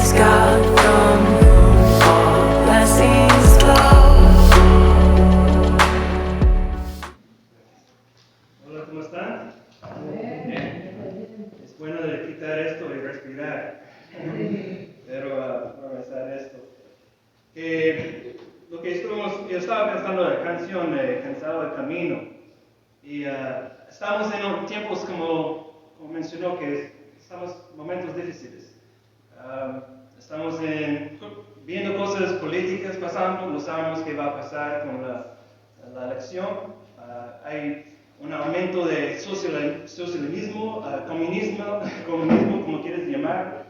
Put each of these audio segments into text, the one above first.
Praise God from whom all blessings flow. Hola, ¿cómo están? Es bueno de quitar esto y respirar. Pero vamos a empezar esto. Yo estaba pensando en la canción Cansado del Camino. Y estamos en tiempos como mencionó que estamos en momentos difíciles. Estamos viendo cosas políticas pasando, no sabemos qué va a pasar con la elección. Hay un aumento de socialismo, comunismo, como quieres llamar.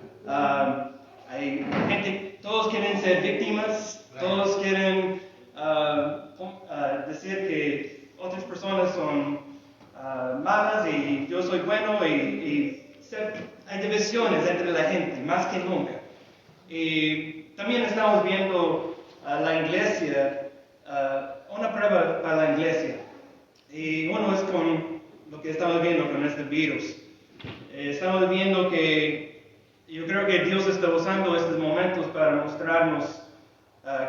Hay gente, todos quieren ser víctimas, todos quieren decir que otras personas son malas y yo soy bueno hay divisiones entre la gente, más que nunca. Y también estamos viendo la iglesia, una prueba para la iglesia. Y uno es con lo que estamos viendo con este virus. Estamos viendo que yo creo que Dios está usando estos momentos para mostrarnos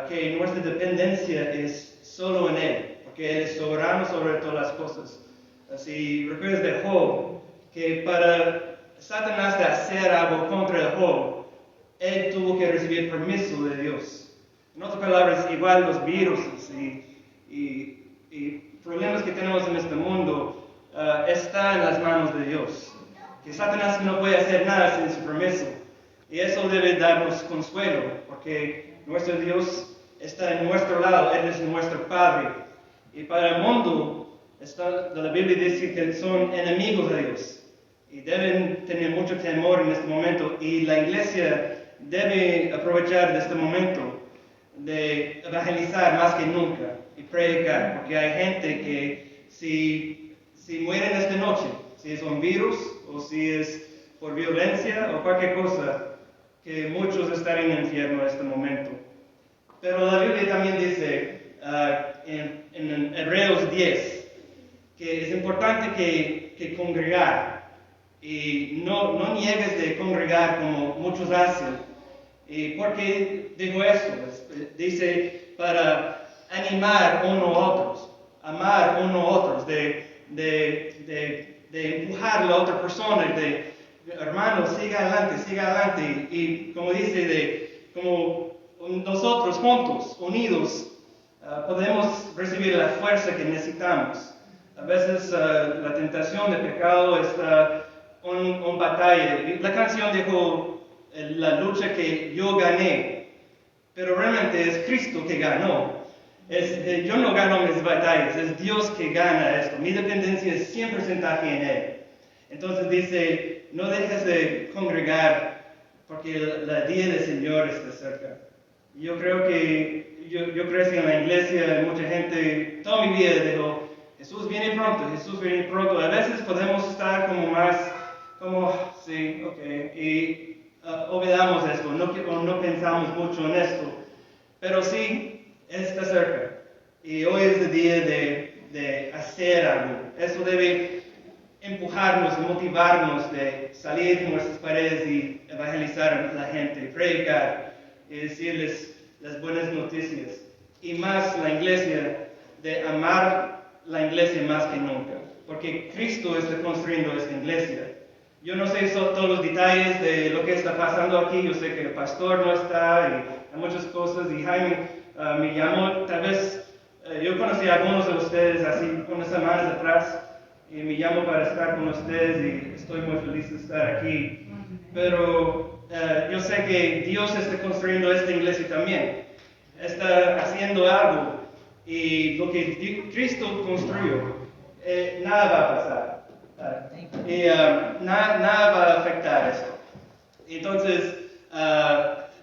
que nuestra dependencia es solo en Él, porque Él es soberano sobre todas las cosas. Si recuerdas de Job, que para Satanás de hacer algo contra Job, él tuvo que recibir permiso de Dios. En otras palabras, igual los virus y problemas que tenemos en este mundo están en las manos de Dios. Que Satanás no puede hacer nada sin su permiso. Y eso debe darnos consuelo, porque nuestro Dios está en nuestro lado, Él es nuestro Padre. Y para el mundo, la Biblia dice que son enemigos de Dios. Y deben tener mucho temor en este momento. Y la iglesia debe aprovechar de este momento de evangelizar más que nunca y predicar. Porque hay gente que si mueren esta noche, si es un virus o si es por violencia o cualquier cosa, que muchos están en el infierno en este momento. Pero la Biblia también dice en Hebreos 10 que es importante que congregar. Y no niegues de congregar como muchos hacen. ¿Por qué digo esto? Dice para animar uno a otros, amar uno a otros, de empujar a la otra persona, de hermano, siga adelante. Y como dice, como nosotros juntos, unidos, podemos recibir la fuerza que necesitamos. A veces la tentación de pecado está una batalla. La canción dijo la lucha que yo gané, pero realmente es Cristo que ganó. Yo no gano mis batallas, es Dios que gana esto. Mi dependencia es 100% aquí en Él. Entonces dice, no dejes de congregar porque el día del Señor está cerca. Yo creo que yo crecí en la iglesia y mucha gente toda mi vida dijo, Jesús viene pronto. A veces podemos estar sí, ok, y olvidamos esto, no pensamos mucho en esto, pero sí, está cerca. Y hoy es el día de hacer algo. Eso debe empujarnos y motivarnos de salir de nuestras paredes y evangelizar a la gente, predicar y decirles las buenas noticias. Y más la iglesia, de amar la iglesia más que nunca, porque Cristo está construyendo esta iglesia. Yo no sé todos los detalles de lo que está pasando aquí, yo sé que el pastor no está y hay muchas cosas, y Jaime me llamó, tal vez yo conocí a algunos de ustedes así unas semanas atrás, y me llamó para estar con ustedes y estoy muy feliz de estar aquí. Pero yo sé que Dios está construyendo esta iglesia también, está haciendo algo. Y lo que Cristo construyó, nada va a pasar. Nada va a afectar eso. Entonces,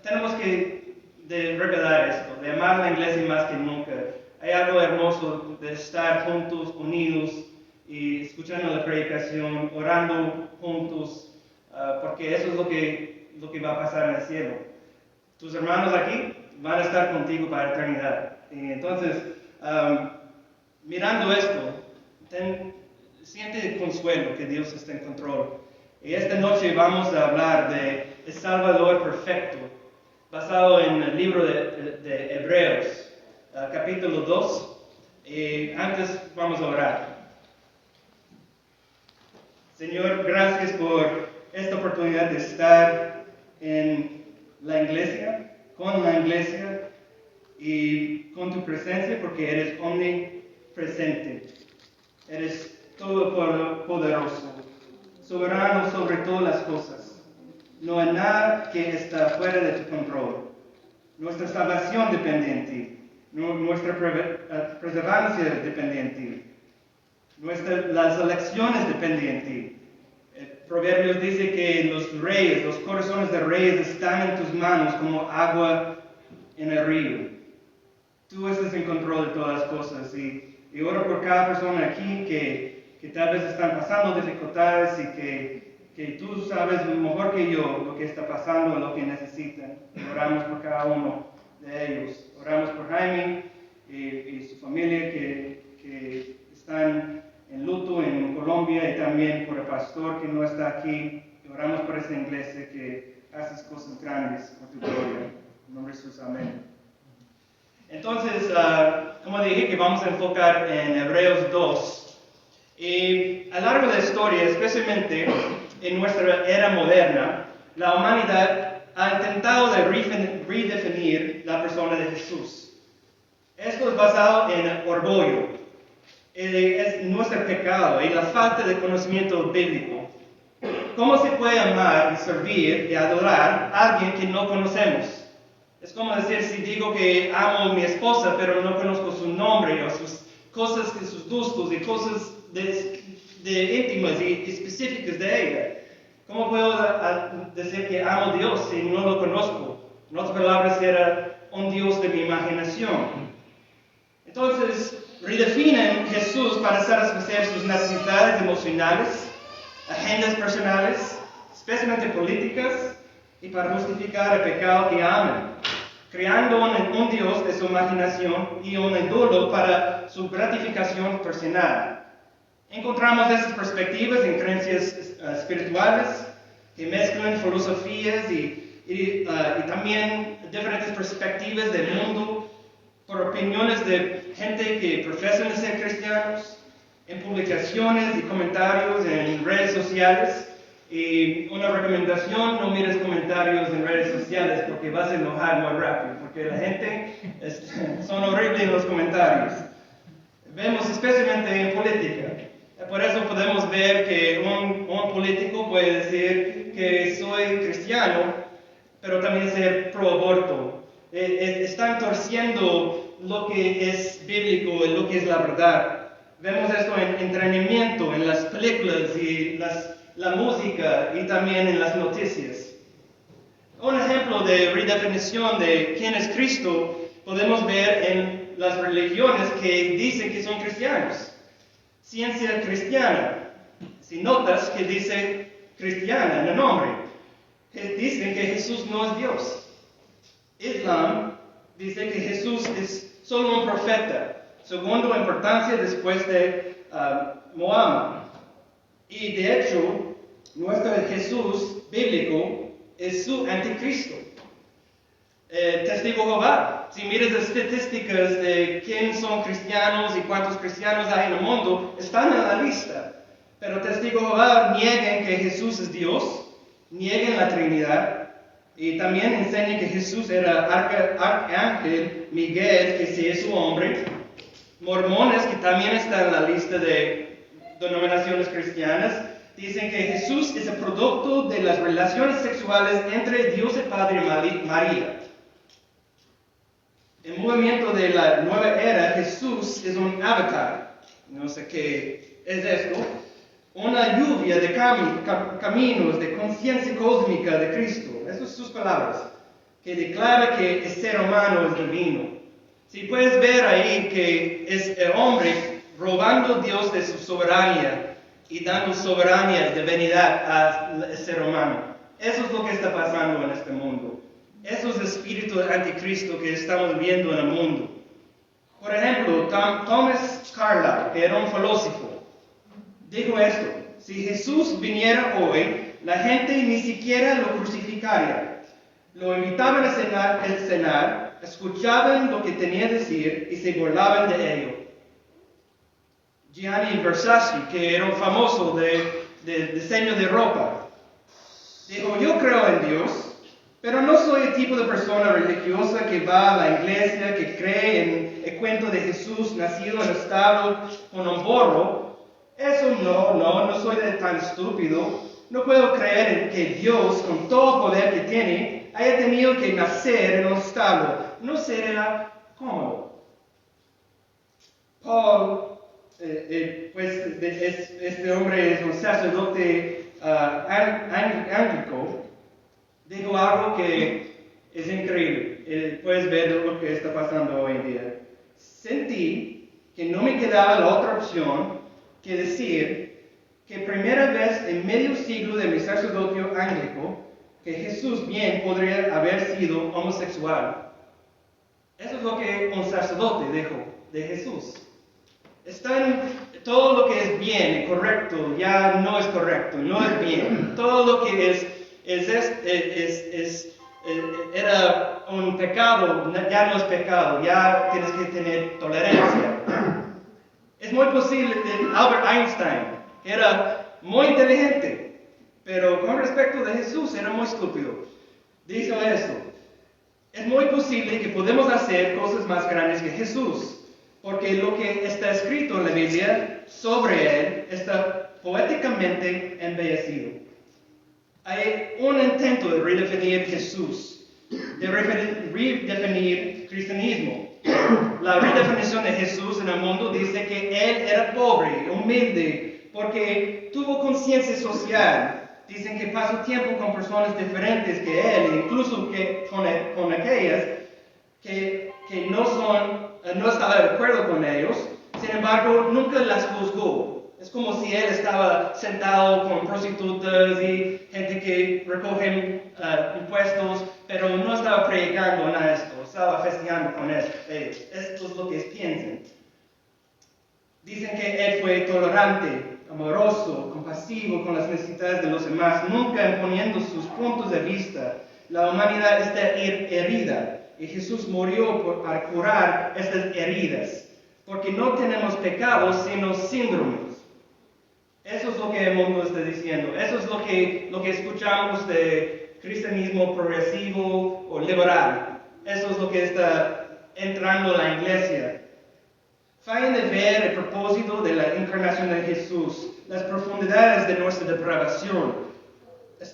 tenemos que recordar esto, de amar la iglesia más que nunca. Hay algo hermoso de estar juntos, unidos, y escuchando la predicación, orando juntos, porque eso es lo que va a pasar en el cielo. Tus hermanos aquí van a estar contigo para la eternidad. Y entonces, mirando esto, siente el consuelo que Dios está en control. Y esta noche vamos a hablar de es Salvador perfecto, basado en el libro de Hebreos, capítulo 2. Antes vamos a orar. Señor, gracias por esta oportunidad de estar en la iglesia, con la iglesia y con tu presencia, porque eres omnipresente. Eres todopoderoso, soberano sobre todas las cosas. No hay nada que está fuera de tu control. Nuestra salvación depende en ti. Nuestra preservancia depende en ti. Las elecciones dependen en ti. Proverbios dice que los corazones de reyes están en tus manos como agua en el río. Tú estás en control de todas las cosas y oro por cada persona aquí que tal vez están pasando dificultades y que tú sabes mejor que yo lo que está pasando, lo que necesitan. Oramos por cada uno de ellos. Oramos por Jaime y su familia que están en luto en Colombia y también por el pastor que no está aquí. Oramos por esta iglesia que hace cosas grandes por tu gloria. En nombre de Jesús, amén. Entonces, como dije, que vamos a enfocar en Hebreos 2. Y a lo largo de la historia, especialmente en nuestra era moderna, la humanidad ha intentado de redefinir la persona de Jesús. Esto es basado en el orgullo, es nuestro pecado y la falta de conocimiento bíblico. ¿Cómo se puede amar y servir y adorar a alguien que no conocemos? Es como decir, si digo que amo a mi esposa, pero no conozco su nombre o sus cosas, sus gustos y cosas de íntimas y específicas de ella. ¿Cómo puedo decir que amo a Dios si no lo conozco? En otras palabras, era un Dios de mi imaginación. Entonces, redefinen Jesús para satisfacer sus necesidades emocionales, agendas personales, especialmente políticas, y para justificar el pecado que aman, creando un Dios de su imaginación y un ídolo para su gratificación personal. Encontramos estas perspectivas en creencias espirituales que mezclan filosofías y también diferentes perspectivas del mundo por opiniones de gente que profesan ser cristianos, en publicaciones y comentarios en redes sociales. Y una recomendación, no mires comentarios en redes sociales porque vas a enojar muy rápido, porque la gente son horribles en los comentarios. Vemos especialmente en política. Por eso podemos ver que un político puede decir que soy cristiano, pero también ser pro aborto. Están torciendo lo que es bíblico y lo que es la verdad. Vemos esto en entrenamiento, en las películas y la música y también en las noticias. Un ejemplo de redefinición de quién es Cristo podemos ver en las religiones que dicen que son cristianos. Ciencia cristiana, si notas que dice cristiana en el nombre, dicen que Jesús no es Dios. Islam dice que Jesús es solo un profeta, segundo en importancia después de Muhammad. Y de hecho, nuestro Jesús bíblico es su anticristo. Testigo Jehová, si miras las estadísticas de quién son cristianos y cuántos cristianos hay en el mundo, están en la lista. Pero Testigo Jehová niegan que Jesús es Dios, niegan la Trinidad y también enseñan que Jesús era arcángel Miguel, que sí es su hombre. Mormones, que también están en la lista de denominaciones cristianas, dicen que Jesús es el producto de las relaciones sexuales entre Dios el Padre y María. El movimiento de la nueva era, Jesús es un avatar. No sé qué es esto. Una lluvia de caminos de conciencia cósmica de Cristo. Esas son sus palabras. Que declara que el ser humano es divino. Si puedes ver ahí que es el hombre robando a Dios de su soberanía y dando soberanía, divinidad al ser humano. Eso es lo que está pasando en este mundo. Eso es el espíritu del anticristo que estamos viendo en el mundo. Por ejemplo, Thomas Carlyle, que era un filósofo, dijo esto: si Jesús viniera hoy, la gente ni siquiera lo crucificaría Sicaria. Lo invitaban a cenar, escuchaban lo que tenía que decir y se burlaban de ello. Gianni Versace, que era un famoso de diseño de ropa, dijo, yo creo en Dios, pero no soy el tipo de persona religiosa que va a la iglesia, que cree en el cuento de Jesús nacido en establo con un burro. Eso no soy tan estúpido. No puedo creer en que Dios, con todo el poder que tiene, haya tenido que nacer en un establo. No será cómodo. Paul, este hombre es un sacerdote anglicano, dijo algo que es increíble. Puedes ver lo que está pasando hoy en día. Sentí que no me quedaba la otra opción que decir que primera vez en medio siglo de mi sacerdocio anglicano que Jesús bien podría haber sido homosexual. Eso es lo que un sacerdote dijo de Jesús. Todo lo que es bien y correcto ya no es correcto, no es bien. Todo lo que era un pecado ya no es pecado, ya tienes que tener tolerancia. Es muy posible que Albert Einstein era muy inteligente, pero con respecto de Jesús era muy estúpido. Dijo eso. Es muy posible que podemos hacer cosas más grandes que Jesús, porque lo que está escrito en la Biblia sobre él está poéticamente embellecido. Hay un intento de redefinir Jesús, de redefinir cristianismo. La redefinición de Jesús en el mundo dice que él era pobre, humilde, porque tuvo conciencia social. Dicen que pasó tiempo con personas diferentes que él, incluso con aquellas que no estaba de acuerdo con ellos. Sin embargo, nunca las juzgó. Es como si él estaba sentado con prostitutas y gente que recoge impuestos, pero no estaba predicando nada de esto, estaba festejando con ellos. Esto es lo que piensan. Dicen que él fue tolerante, amoroso, compasivo con las necesidades de los demás, nunca imponiendo sus puntos de vista. La humanidad está herida y Jesús murió para curar estas heridas, porque no tenemos pecados sino síndromes. Eso es lo que el mundo está diciendo. Eso es lo que escuchamos de cristianismo progresivo o liberal. Eso es lo que está entrando en la iglesia. Fallan de ver el propósito de la encarnación de Jesús, las profundidades de nuestra depravación.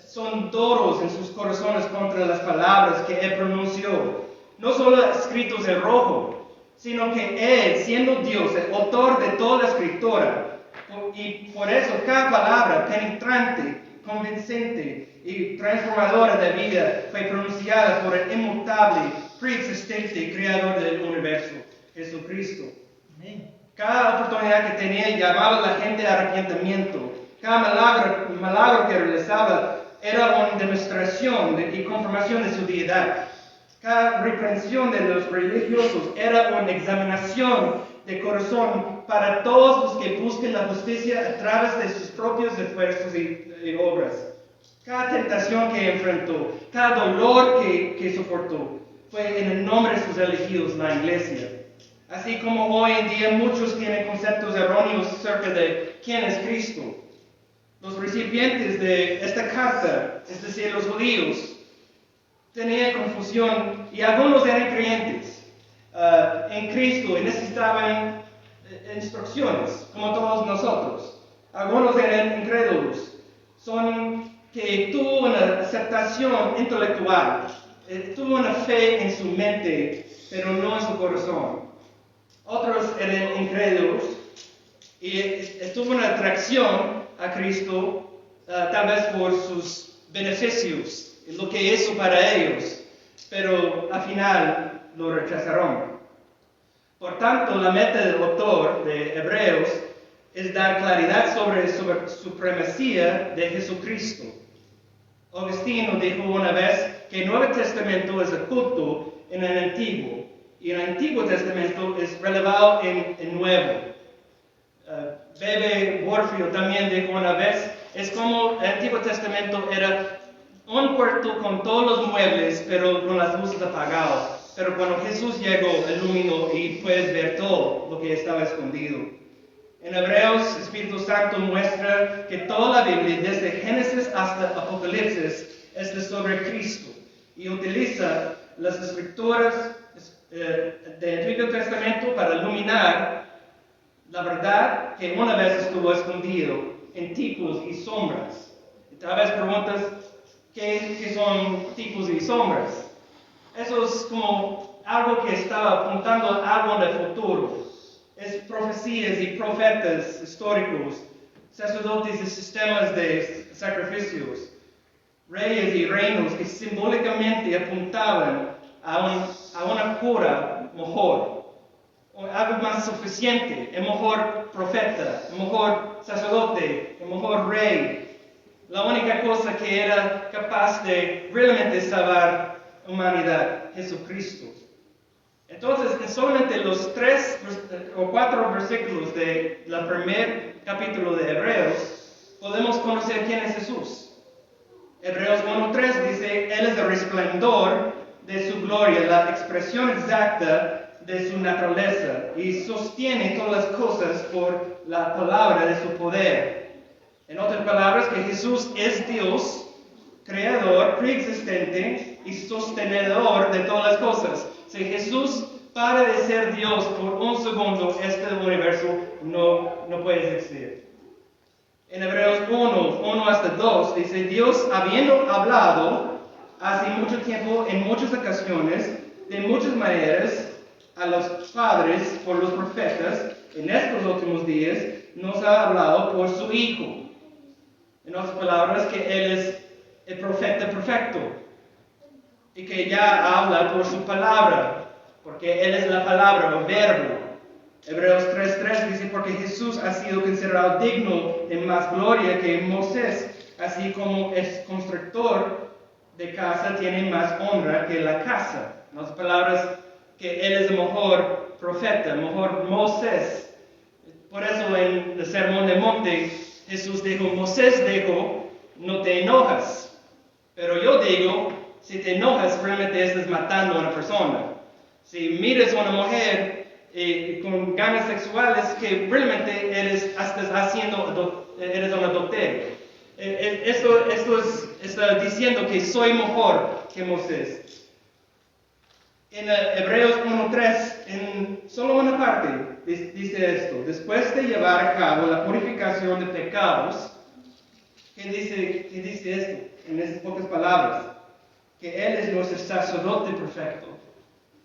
Son duros en sus corazones contra las palabras que Él pronunció, no solo escritos en rojo, sino que Él, siendo Dios, el autor de toda la escritura, y por eso cada palabra penetrante, convincente y transformadora de vida fue pronunciada por el inmutable, preexistente Creador del universo, Jesucristo. Cada oportunidad que tenía llamaba a la gente a arrepentimiento. Cada milagro que realizaba era una demostración y confirmación de su deidad. Cada reprensión de los religiosos era una examinación de corazón para todos los que busquen la justicia a través de sus propios esfuerzos y obras. Cada tentación que enfrentó, cada dolor que soportó, fue en el nombre de sus elegidos, la iglesia. Así como hoy en día muchos tienen conceptos erróneos acerca de quién es Cristo. Los recipientes de esta carta, es decir, los judíos, tenían confusión y algunos eran creyentes en Cristo y necesitaban instrucciones, como todos nosotros. Algunos eran incrédulos, son que tuvo una aceptación intelectual, tuvo una fe en su mente, pero no en su corazón. Otros eran incrédulos y tuvo una atracción a Cristo, tal vez por sus beneficios, lo que hizo para ellos, pero al final lo rechazaron. Por tanto, la meta del autor de Hebreos es dar claridad sobre la supremacía de Jesucristo. Agustino dijo una vez que el Nuevo Testamento es oculto en el Antiguo, y el Antiguo Testamento es revelado en el Nuevo. Bebe Warfield también dijo una vez, es como el Antiguo Testamento era un cuarto con todos los muebles, pero con las luces apagadas. Pero cuando Jesús llegó, iluminó y puedes ver todo lo que estaba escondido. En Hebreos, Espíritu Santo muestra que toda la Biblia, desde Génesis hasta Apocalipsis, es sobre Cristo y utiliza las escrituras del Antiguo Testamento para iluminar la verdad que una vez estuvo escondido en tipos y sombras. Y tal vez preguntas, ¿qué son tipos y sombras? Eso es como algo que estaba apuntando a algo del futuro. Es profecías y profetas históricos, sacerdotes y sistemas de sacrificios, reyes y reinos que simbólicamente apuntaban a una cura mejor, o algo más suficiente, el mejor profeta, el mejor sacerdote, el mejor rey. La única cosa que era capaz de realmente salvar la humanidad, Jesucristo. Entonces, en solamente los 3 o 4 versículos del primer capítulo de Hebreos, podemos conocer quién es Jesús. Hebreos 1:3 dice, Él es el resplandor de su gloria, la expresión exacta de su naturaleza, y sostiene todas las cosas por la palabra de su poder. En otras palabras, que Jesús es Dios, creador, preexistente y sostenedor de todas las cosas. Si Jesús para de ser Dios por un segundo, este universo no puede existir. En Hebreos 1 hasta 2 dice, Dios habiendo hablado hace mucho tiempo, en muchas ocasiones, de muchas maneras, a los padres por los profetas, en estos últimos días, nos ha hablado por su Hijo. En otras palabras, que Él es el profeta perfecto y que ya habla por su palabra, porque Él es la palabra, el verbo. Hebreos 3:3 dice, porque Jesús ha sido considerado digno de más gloria que Moisés, así como el constructor de casa tiene más honra que la casa. En otras palabras, que Él es el mejor profeta, el mejor Moisés. Por eso en el Sermón del Monte, Jesús dijo, Moisés dijo, no te enojas. Pero yo digo, si te enojas, realmente estás matando a una persona. Si miras a una mujer con ganas sexuales, que realmente estás eres un adulterio. Esto está diciendo que soy mejor que Moisés. En Hebreos 1:3, en solo una parte, dice esto. Después de llevar a cabo la purificación de pecados, ¿qué dice esto? En estas pocas palabras. Que Él es nuestro sacerdote perfecto.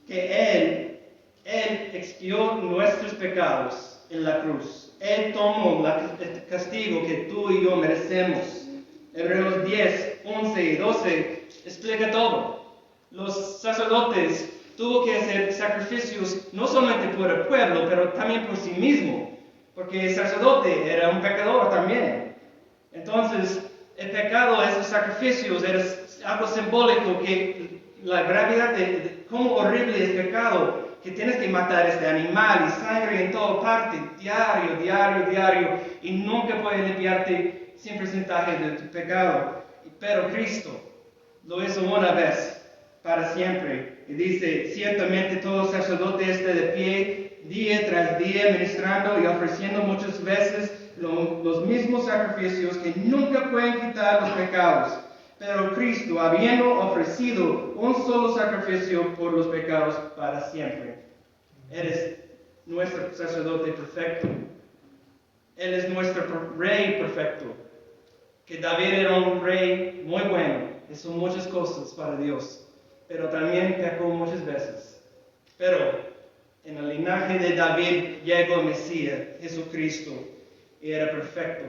Que Él expió nuestros pecados en la cruz. Él tomó el castigo que tú y yo merecemos. Hebreos 10, 11 y 12 explica todo. Los sacerdotes tuvo que hacer sacrificios no solamente por el pueblo, pero también por sí mismo, porque el sacerdote era un pecador también. Entonces, el pecado, esos sacrificios, era algo simbólico, que la gravedad de cómo horrible es el pecado, que tienes que matar este animal y sangre en toda parte, diario, y nunca puedes limpiarte 100% de tu pecado. Pero Cristo lo hizo una vez, para siempre. Y dice, ciertamente todo sacerdote está de pie, día tras día, ministrando y ofreciendo muchas veces los mismos sacrificios que nunca pueden quitar los pecados. Pero Cristo, habiendo ofrecido un solo sacrificio por los pecados para siempre, Él es nuestro sacerdote perfecto. Él es nuestro rey perfecto. Que David era un rey muy bueno. Hizo muchas cosas para Dios, pero también pecó muchas veces. Pero en el linaje de David llegó el Mesías, Jesucristo, y era perfecto.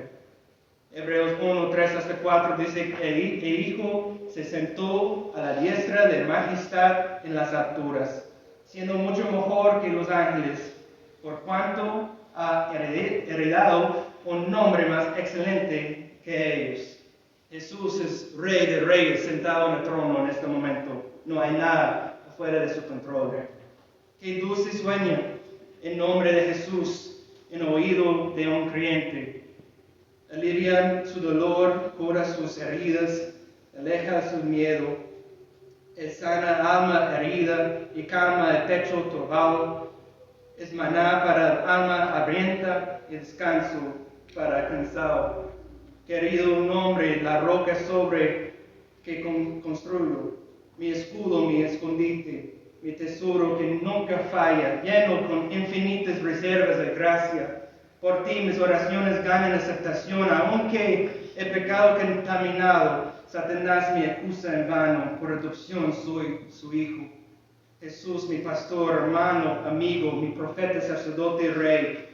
Hebreos 1, 3 hasta 4 dice que el Hijo se sentó a la diestra de majestad en las alturas, siendo mucho mejor que los ángeles, por cuanto ha heredado un nombre más excelente que ellos. Jesús es Rey de Reyes, sentado en el trono en este momento. No hay nada fuera de su control. Qué dulce sueño en nombre de Jesús en oído de un creyente. Alivia su dolor, cura sus heridas. aleja su miedo, es sana alma herida y calma el pecho turbado, es maná para el alma hambrienta y descanso para el cansado. Querido nombre, la roca sobre que construyo, mi escudo, mi escondite, mi tesoro que nunca falla, lleno con infinitas reservas de gracia. Por ti mis oraciones ganan aceptación, aunque he pecado contaminado. Satanás me acusa en vano, por adopción soy su hijo. Jesús, mi pastor, hermano, amigo, mi profeta, sacerdote y rey,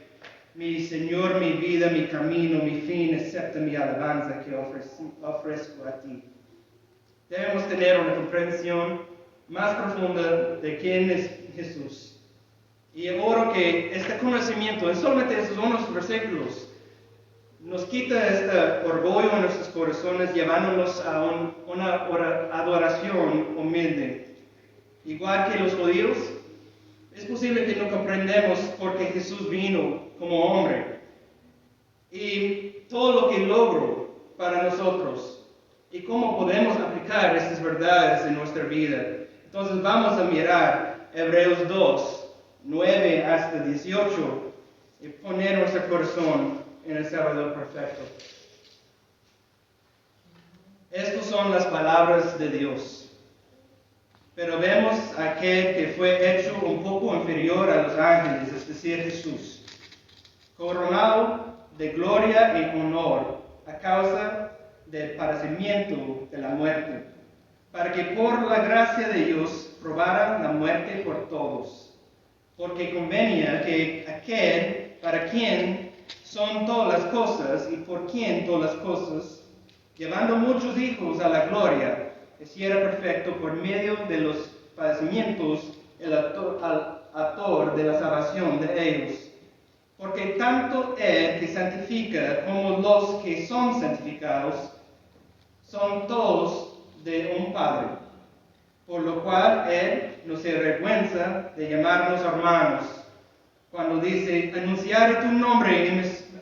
mi Señor, mi vida, mi camino, mi fin, acepta mi alabanza que ofrezco a ti. Debemos tener una comprensión más profunda de quién es Jesús. Y oro que este conocimiento, en solamente esos unos versículos, nos quita este orgullo en nuestros corazones, llevándonos a una adoración humilde. Igual que los judíos, es posible que no comprendamos por qué Jesús vino como hombre y todo lo que logró para nosotros y cómo podemos aplicar estas verdades en nuestra vida. Entonces vamos a mirar Hebreos 2, 9 hasta 18 y poner nuestro corazón en el Salvador perfecto. Estas son las palabras de Dios. Pero vemos a aquel que fue hecho un poco inferior a los ángeles, es decir, Jesús, coronado de gloria y honor a causa del padecimiento de la muerte, para que por la gracia de Dios probara la muerte por todos, porque convenía que aquel para quien son todas las cosas y por quien todas las cosas, llevando muchos hijos a la gloria, hiciera perfecto por medio de los padecimientos el autor de la salvación de ellos. Porque tanto Él que santifica como los que son santificados son todos de un Padre, por lo cual Él no se avergüenza de llamarnos hermanos, cuando dice, anunciaré tu nombre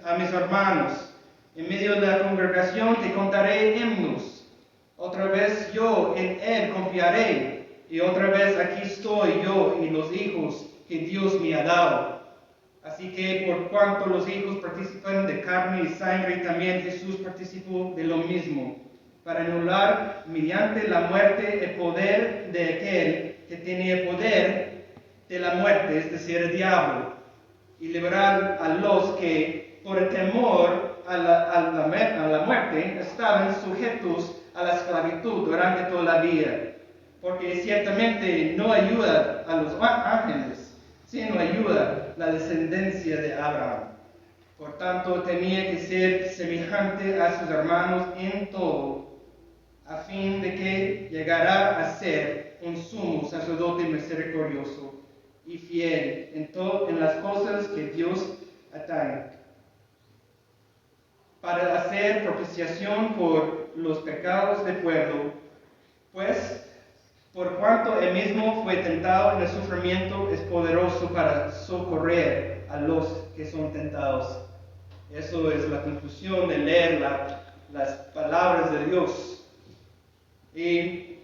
a mis hermanos, en medio de la congregación te contaré himnos. Otra vez yo en Él confiaré, y otra vez aquí estoy yo y los hijos que Dios me ha dado. Así que por cuanto los hijos participan de carne y sangre, también Jesús participó de lo mismo, para anular mediante la muerte el poder de aquel que tenía poder de la muerte, es decir, el diablo, y liberar a los que por el temor a la muerte estaban sujetos a la esclavitud durante toda la vida, porque ciertamente no ayuda a los ángeles, sino ayuda la descendencia de Abraham. Por tanto, tenía que ser semejante a sus hermanos en todo, a fin de que llegara a ser un sumo sacerdote misericordioso y fiel en las cosas que Dios atañe, para hacer propiciación por los pecados del pueblo, pues por cuanto él mismo fue tentado en el sufrimiento, es poderoso para socorrer a los que son tentados. Eso es la conclusión de leer las palabras de Dios. Y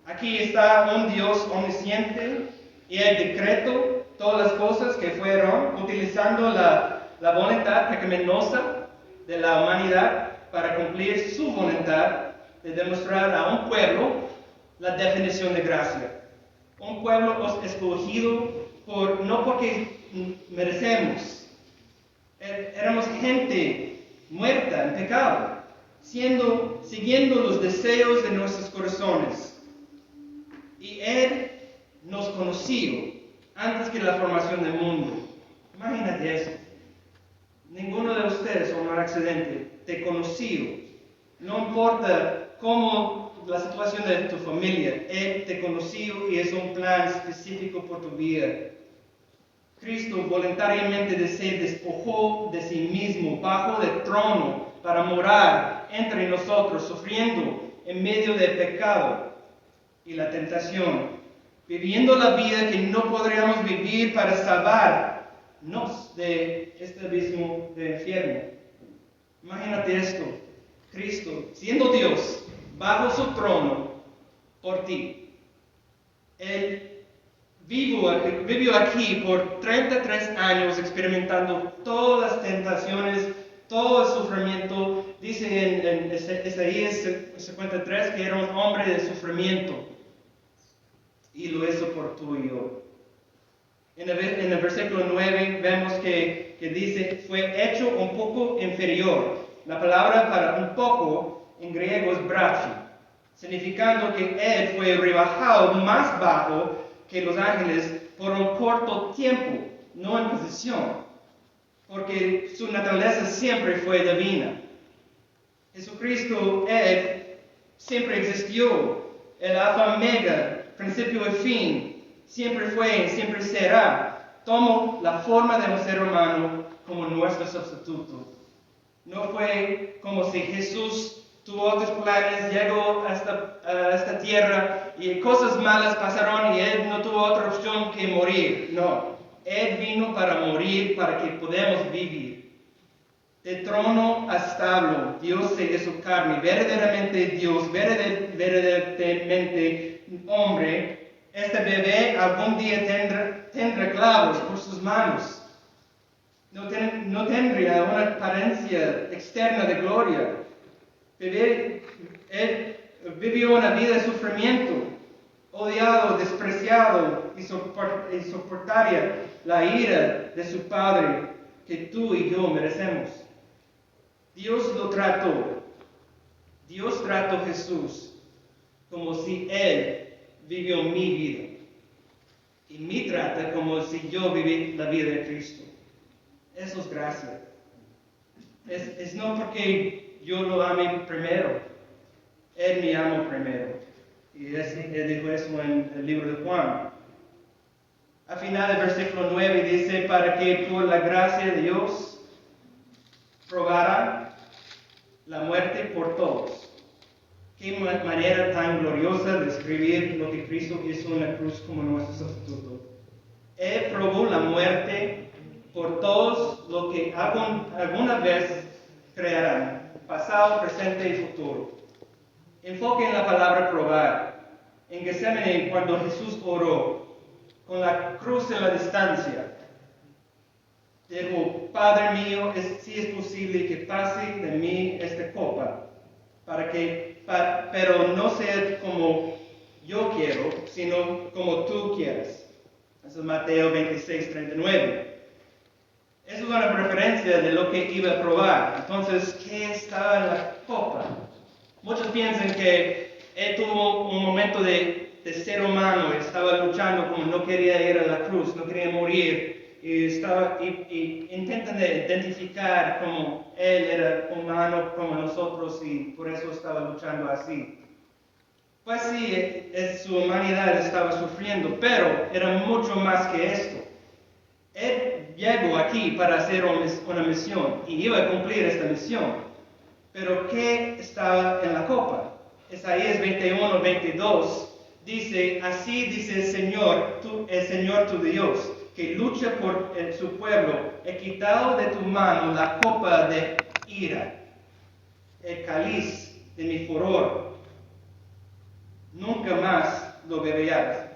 aquí está un Dios omnisciente y Él decretó todas las cosas que fueron, utilizando la voluntad pecaminosa de la humanidad para cumplir su voluntad de demostrar a un pueblo la definición de gracia. Un pueblo escogido no porque merecemos. Éramos gente muerta en pecado, siguiendo los deseos de nuestros corazones. Y Él nos conoció antes que la formación del mundo. Imagínate eso. Ninguno de ustedes, por un accidente, te conoció. No importa cómo la situación de tu familia, Él te conoció y es un plan específico por tu vida. Cristo voluntariamente se despojó de sí mismo bajo el trono para morar entre nosotros, sufriendo en medio del pecado y la tentación, viviendo la vida que no podríamos vivir para salvarnos de este abismo del infierno. Imagínate esto, Cristo, siendo Dios, bajo su trono por ti. Él vivió aquí por 33 años experimentando todas las tentaciones, todo el sufrimiento. Dice en Isaías 53 que era un hombre de sufrimiento y lo hizo por tú y yo. En el versículo 9 vemos que dice, fue hecho un poco inferior. La palabra para un poco en griego es brachi, significando que él fue rebajado más bajo que los ángeles por un corto tiempo, no en posición, porque su naturaleza siempre fue divina. Jesucristo, Él siempre existió, el alfa omega, principio y fin, siempre fue y siempre será. Tomó la forma de un ser humano como nuestro sustituto. No fue como si Jesús tuvo otros planes, llegó a esta tierra y cosas malas pasaron y Él no tuvo otra opción que morir. No, Él vino para morir, para que podamos vivir. De trono a establo, Dios se hizo carne, verdaderamente Dios, verdaderamente hombre. Este bebé algún día tendrá clavos por sus manos. No tendría una apariencia externa de gloria. Él vivió una vida de sufrimiento, odiado, despreciado y soportaría la ira de su Padre que tú y yo merecemos. Dios lo trató. Dios trató a Jesús como si Él vivió mi vida. Y me trata como si yo viví la vida de Cristo. Eso es gracia. Es no porque yo lo ame primero. Él me amó primero. Y él dijo eso en el libro de Juan. Al final del versículo 9 dice, para que por la gracia de Dios probara la muerte por todos. Qué manera tan gloriosa de escribir lo que Cristo hizo en la cruz como nuestro sustituto. Él probó la muerte por todos los que alguna vez creerán, pasado, presente y futuro. Enfoque en la palabra probar. En Getsemaní, cuando Jesús oró, con la cruz en la distancia, dijo, Padre mío, si es posible que pase de mí esta copa, pero no sea como yo quiero, sino como tú quieres. Eso es Mateo 26, 39. Eso es una referencia de lo que iba a probar. Entonces, ¿qué estaba en la copa? Muchos piensan que él tuvo un momento de ser humano, estaba luchando como no quería ir a la cruz, no quería morir, y intentan identificar como él era humano como nosotros y por eso estaba luchando así. Pues sí, su humanidad estaba sufriendo, pero era mucho más que esto. Él llegó aquí para hacer una misión y iba a cumplir esta misión. Pero ¿qué estaba en la copa? Isaías 21, 22 dice, así dice el Señor tu Dios, que lucha por su pueblo, he quitado de tu mano la copa de ira, el cáliz de mi furor, nunca más lo beberás.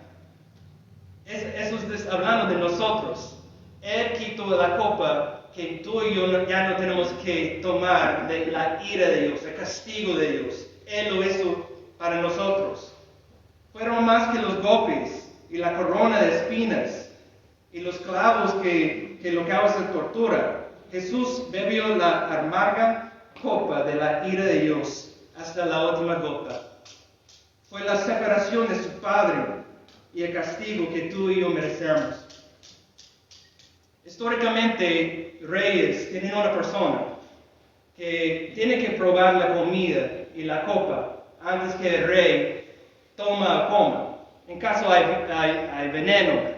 Eso es hablando de nosotros. Él quitó la copa que tú y yo ya no tenemos que tomar de la ira de Dios, el castigo de Dios. Él lo hizo para nosotros. Fueron más que los golpes y la corona de espinas y los clavos que lo causan tortura. Jesús bebió la amarga copa de la ira de Dios hasta la última gota. Fue la separación de su Padre y el castigo que tú y yo merecemos. Históricamente, reyes tienen una persona que tiene que probar la comida y la copa antes que el rey toma o coma. En caso hay veneno.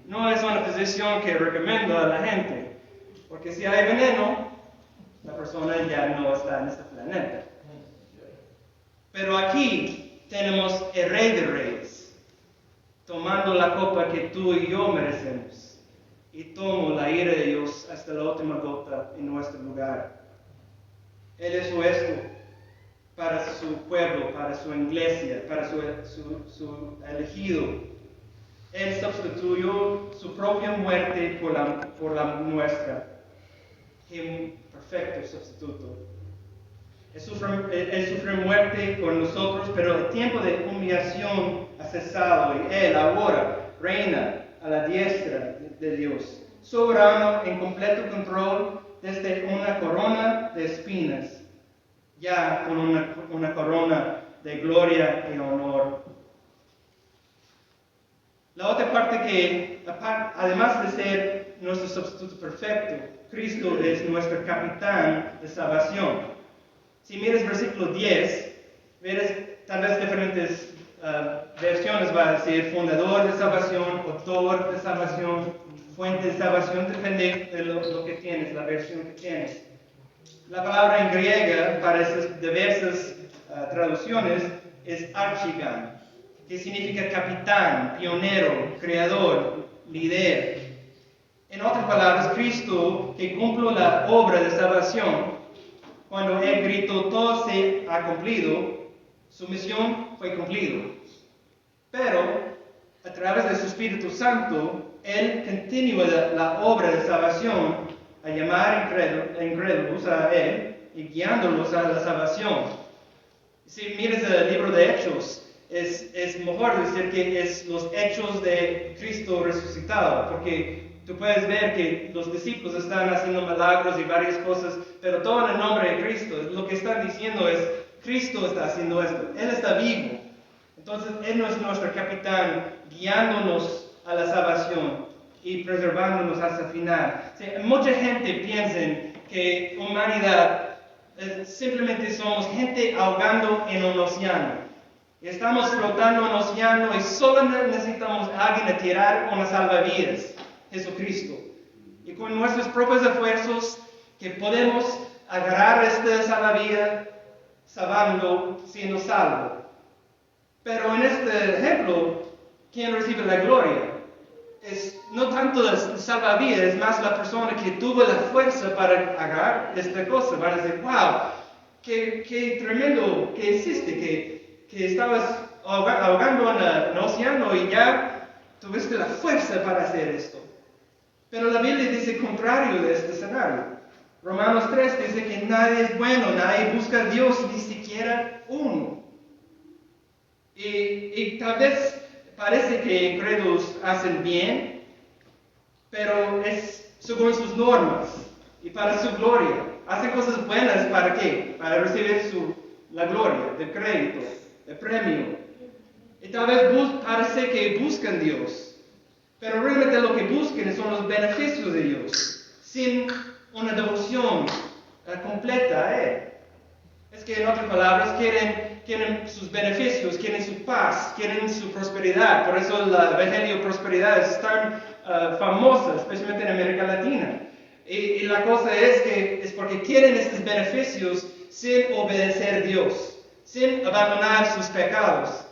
No es una posición que recomiendo a la gente, porque si hay veneno, la persona ya no está en este planeta. Pero aquí tenemos el Rey de Reyes, tomando la copa que tú y yo merecemos. Y tomo la ira de Dios hasta la última gota en nuestro lugar. Él hizo esto para su pueblo, para su iglesia, para su elegido. Él sustituyó su propia muerte por la nuestra. Qué perfecto sustituto. Él sufre muerte por nosotros, pero el tiempo de humillación ha cesado y Él ahora reina a la diestra de Dios, soberano en completo control desde una corona de espinas, ya con una corona de gloria y honor. La otra parte que, además de ser nuestro sustituto perfecto, Cristo es nuestro capitán de salvación. Si miras versículo 10, verás tal vez diferentes versiones, va a decir fundador de salvación, autor de salvación, fuente de salvación, depende de lo que tienes, la versión que tienes. La palabra en griega para esas diversas traducciones es archigan, que significa capitán, pionero, creador, líder. En otras palabras, Cristo, que cumplió la obra de salvación, cuando Él gritó, todo se ha cumplido, su misión fue cumplida. Pero, a través de su Espíritu Santo, Él continúa la obra de salvación a llamar incrédulos a Él y guiándolos a la salvación. Si miras el libro de Hechos, es mejor decir que es los hechos de Cristo resucitado, porque tú puedes ver que los discípulos están haciendo milagros y varias cosas, pero todo en el nombre de Cristo. Lo que están diciendo es, Cristo está haciendo esto, Él está vivo. Entonces, Él no es nuestro capitán, guiándonos a la salvación y preservándonos hasta el final. Mucha gente piensa que humanidad simplemente somos gente ahogando en un océano. Estamos flotando en un océano y solo necesitamos a alguien a tirar una salvavidas. Jesucristo. Y con nuestros propios esfuerzos que podemos agarrar esta salvavidas, salvando, siendo salvo. Pero en este ejemplo, quien recibe la gloria es no tanto la salvavidas, es más la persona que tuvo la fuerza para agarrar esta cosa. Van a decir, wow, qué tremendo que hiciste, que estabas ahogando en el océano y ya tuviste la fuerza para hacer esto. Pero la Biblia dice contrario de este escenario. Romanos 3 dice que nadie es bueno, nadie busca a Dios, ni siquiera uno. Y tal vez parece que incrédulos hacen bien, pero es según sus normas y para su gloria. Hacen cosas buenas ¿para qué? Para recibir la gloria, el crédito, el premio. Y tal vez parece que buscan a Dios. Pero realmente lo que buscan son los beneficios de Dios, sin una devoción completa a Él. Es que en otras palabras quieren sus beneficios, quieren su paz, quieren su prosperidad. Por eso el Evangelio de prosperidad es tan famosa, especialmente en América Latina. Y la cosa es que es porque quieren estos beneficios sin obedecer a Dios, sin abandonar sus pecados.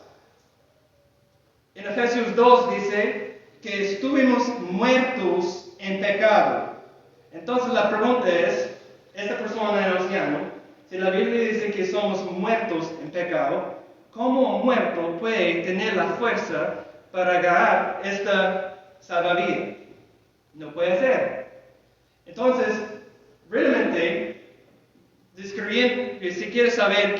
En Efesios 2 dice que estuvimos muertos en pecado. Entonces la pregunta es, esta persona en el océano, si la Biblia dice que somos muertos en pecado, ¿cómo un muerto puede tener la fuerza para agarrar esta salvavidas? No puede ser. Entonces, realmente, si quieres saber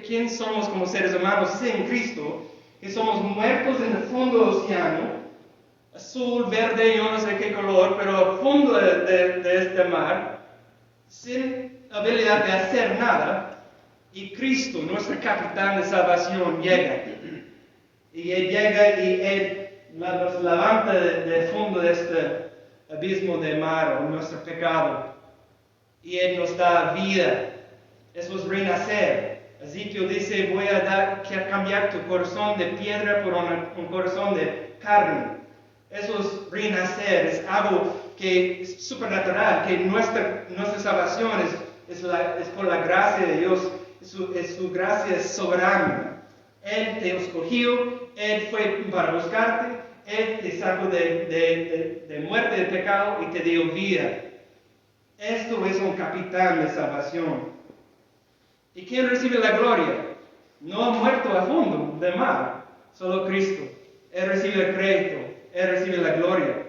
quién somos como seres humanos sin Cristo, que somos muertos en el fondo del océano, azul, verde, yo no sé qué color, pero al fondo de este mar, sin habilidad de hacer nada, y Cristo, nuestro capitán de salvación, llega. Y Él llega y Él nos levanta del fondo de este abismo de mar, o nuestro pecado, y Él nos da vida. Eso es renacer. Ezequiel dice, voy a cambiar tu corazón de piedra por un corazón de carne. Eso es renacer, es algo que es supernatural, que nuestra salvación es por la gracia de Dios, su gracia es soberana. Él te escogió, Él fue para buscarte, Él te sacó de muerte, de pecado y te dio vida. Esto es un capitán de salvación. ¿Y quién recibe la gloria? No ha muerto a fondo de mar, solo Cristo. Él recibe el crédito, Él recibe la gloria.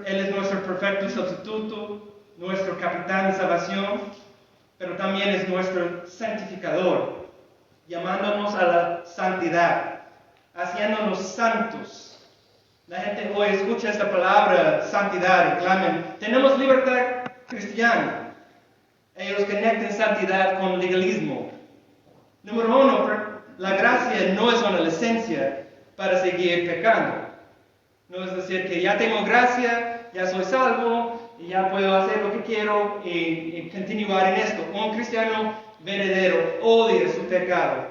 Él es nuestro perfecto sustituto, nuestro capitán de salvación, pero también es nuestro santificador, llamándonos a la santidad, haciéndonos santos. La gente hoy escucha esta palabra santidad y claman, tenemos libertad cristiana. Ellos conectan santidad con legalismo. Número uno, la gracia no es una licencia para seguir pecando. No es decir que ya tengo gracia, ya soy salvo, y ya puedo hacer lo que quiero y continuar en esto. Un cristiano verdadero odia su pecado.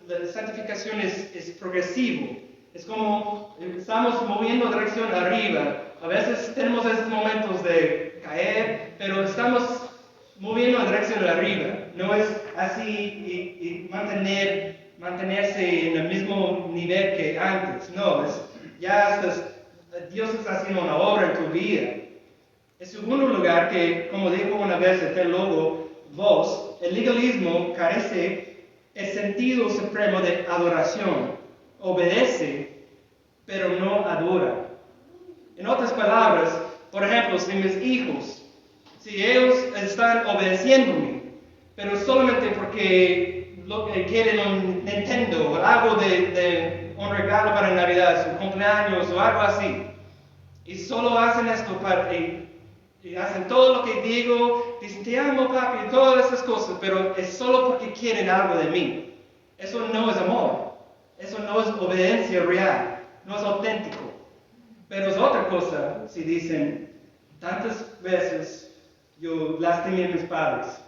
La santificación es progresivo. Es como estamos moviendo dirección arriba. A veces tenemos esos momentos de caer, pero estamos moviendo en dirección arriba. No es así y mantenerse en el mismo nivel que antes. No, Dios está haciendo una obra en tu vida. En segundo lugar, que como dijo una vez el teólogo Voss, el legalismo carece el sentido supremo de adoración. Obedece, pero no adora. En otras palabras, por ejemplo, si mis hijos, si ellos están obedeciéndome, pero solamente porque quieren un Nintendo o algo de un regalo para Navidad, su cumpleaños o algo así, y solo hacen esto y hacen todo lo que digo, dicen te amo papi y todas esas cosas, pero es solo porque quieren algo de mí. Eso no es amor, eso no es obediencia real, no es auténtico. Pero es otra cosa si dicen, tantas veces yo lastimé a mis padres,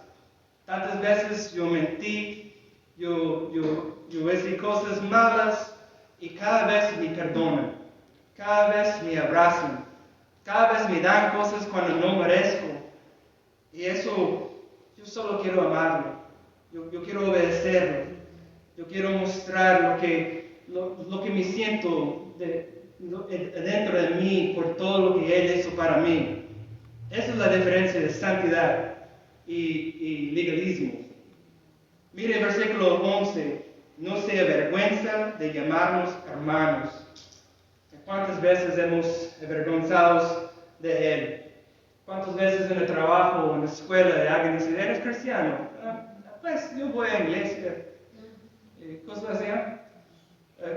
tantas veces yo mentí, yo hice cosas malas y cada vez me perdonan, cada vez me abrazan, cada vez me dan cosas cuando no merezco. Y eso, yo solo quiero amarlo, yo quiero obedecerlo, yo quiero mostrar lo que me siento dentro de mí por todo lo que Él hizo para mí. Esa es la diferencia de santidad y legalismo. Mire el versículo 11, no se avergüenza de llamarnos hermanos. ¿Cuántas veces hemos avergonzados de Él? ¿Cuántas veces en el trabajo o en la escuela alguien dice, ¿eres cristiano? Pues yo voy a la iglesia. Cosas así.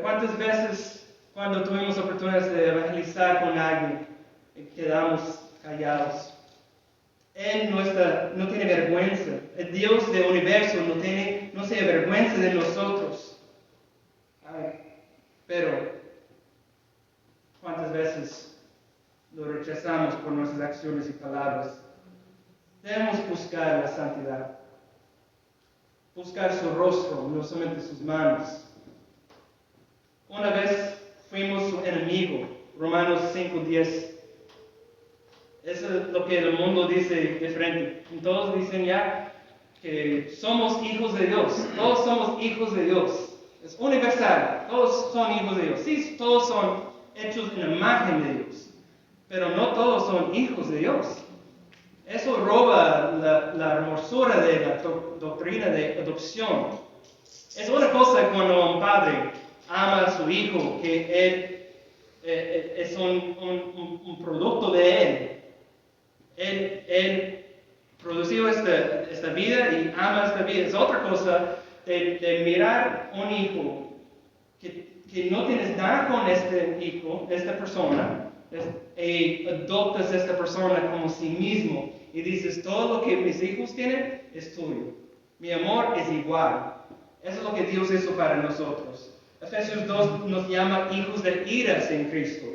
¿Cuántas veces cuando tuvimos oportunidades de evangelizar con alguien quedamos callados? Él no tiene vergüenza. El Dios del universo no se avergüenza de nosotros. Pero, ¿cuántas veces lo rechazamos por nuestras acciones y palabras? Debemos buscar la santidad. Buscar su rostro, no solamente sus manos. Una vez fuimos su enemigo. Romanos 5:10. Eso es lo que el mundo dice diferente. Todos dicen ya que somos hijos de Dios. Todos somos hijos de Dios. Es universal. Todos son hijos de Dios. Sí, todos son hechos en la imagen de Dios. Pero no todos son hijos de Dios. Eso roba la hermosura de la doctrina de adopción. Es una cosa cuando un padre ama a su hijo, que él es un producto de él. Él produció esta vida y ama esta vida. Es otra cosa de mirar un hijo que no tienes nada con este hijo, esta persona, y adoptas a esta persona como sí mismo y dices, todo lo que mis hijos tienen es tuyo. Mi amor es igual. Eso es lo que Dios hizo para nosotros. Efesios 2 nos llama hijos de iras en Cristo.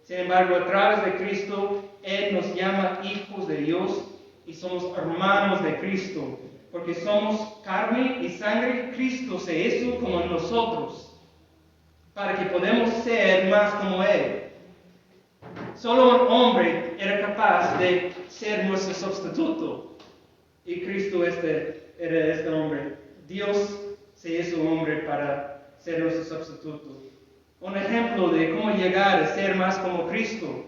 Sin embargo, a través de Cristo, Él nos llama hijos de Dios y somos hermanos de Cristo. Porque somos carne y sangre, Cristo se hizo como nosotros, para que podamos ser más como Él. Solo un hombre era capaz de ser nuestro sustituto. Y Cristo era este hombre. Dios se hizo hombre para ser nuestro sustituto. Un ejemplo de cómo llegar a ser más como Cristo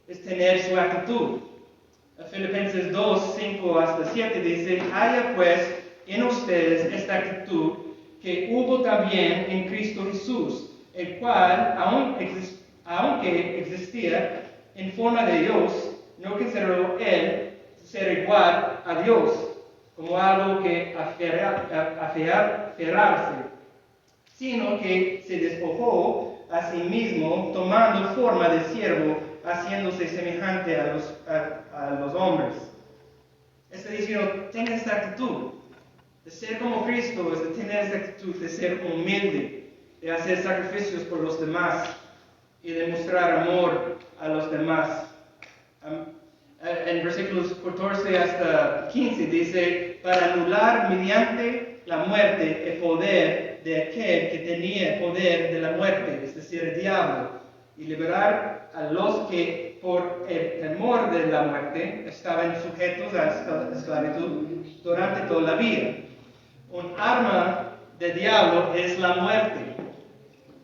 es tener su actitud. Filipenses 2, 5 hasta 7 dice, haya pues en ustedes esta actitud que hubo también en Cristo Jesús, el cual, aunque existía en forma de Dios, no consideró él ser igual a Dios como algo que aferrarse, sino que se despojó a sí mismo, tomando forma de siervo, haciéndose semejante a los hombres. Está diciendo, ten esta actitud. De ser como Cristo es de tener esta actitud de ser humilde, de hacer sacrificios por los demás y de mostrar amor a los demás. En versículos 14 hasta 15 dice, para anular mediante la muerte el poder de aquel que tenía el poder de la muerte, es decir, el diablo, y liberar a los que por el temor de la muerte estaban sujetos a esclavitud durante toda la vida. Un arma del diablo es la muerte.